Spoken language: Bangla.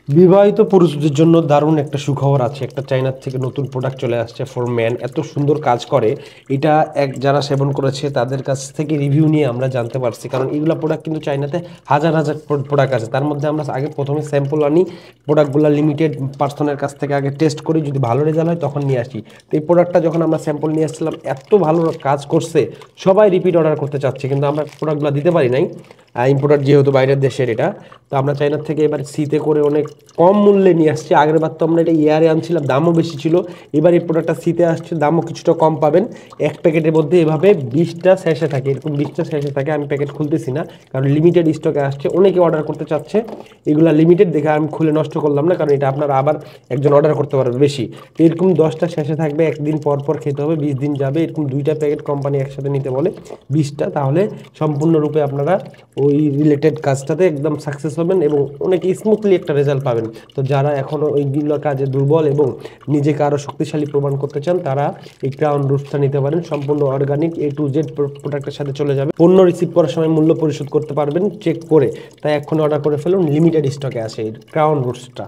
বিবাহিত পুরুষদের জন্য দারুণ একটা সুখবর আছে। একটা চায়নার থেকে নতুন প্রোডাক্ট চলে আসছে ফর ম্যান, এত সুন্দর কাজ করে। এটা যারা সেবন করেছে তাদের কাছ থেকে রিভিউ নিয়ে আমরা জানতে পারছি, কারণ এইগুলো প্রোডাক্ট কিন্তু চায়নাতে হাজার হাজার প্রোডাক্ট আছে। তার মধ্যে আমরা আগে প্রথমে স্যাম্পল আনি, প্রোডাক্টগুলো লিমিটেড পার্সনের কাছ থেকে আগে টেস্ট করি, যদি ভালো রেজাল্ট হয় তখন নিয়ে আসি। তো এই প্রোডাক্টটা যখন আমরা স্যাম্পল নিয়ে আসছিলাম, এত ভালো কাজ করছে, সবাই রিপিট অর্ডার করতে চাচ্ছে, কিন্তু আমরা প্রোডাক্টগুলো দিতে পারি নাই। ইম্পোর্টার যেহেতু বাইরের দেশের এটা, তো আমরা চায়নার থেকে এবার সিতে করে অনেক কম মূল্যে নিয়ে আসছি। আগের বার তো আমরা এটা ইয়ারে আনছিলাম, দামও বেশি ছিল। এবার এই প্রোডাক্টটা সিতে আসছে, দামও কিছুটা কম পাবেন। এক প্যাকেটের মধ্যে এভাবে 20টা স্যাশে থাকে, এরকম 20টা স্যাশে থাকে। আমি প্যাকেট খুলতেছি না, কারণ লিমিটেড স্টকে আসছে, অনেকে অর্ডার করতে চাচ্ছে। এগুলা লিমিটেড দেখে আমি খুলে নষ্ট করলাম না, কারণ এটা আপনারা আবার একজন অর্ডার করতে পারবে বেশি। তো এরকম 10টা স্যাশে থাকবে, একদিন পর পর খেতে হবে, 20 দিন যাবে। এরকম 2টা প্যাকেট কোম্পানি একসাথে নিতে বলে 20টা, তাহলে সম্পূর্ণরূপে আপনারা ওই রিলেটেড কাজটাতে একদম সাকসেস হবেন এবং অনেক স্মুথলি একটা রেজাল্ট পাবেন। তো যারা এখনও ওইগুলো কাজে দুর্বল এবং নিজেকে আরও শক্তিশালী প্রমাণ করতে চান, তারা এই ক্রাউন রুটসটা নিতে পারেন। সম্পূর্ণ অর্গানিক, A to Z প্রোডাক্টের সাথে চলে যাবে। পণ্য রিসিভ করার সময় মূল্য পরিশোধ করতে পারবেন চেক করে। তাই এখন অর্ডার করে ফেলুন, লিমিটেড স্টকে আছে এই ক্রাউন রুটসটা।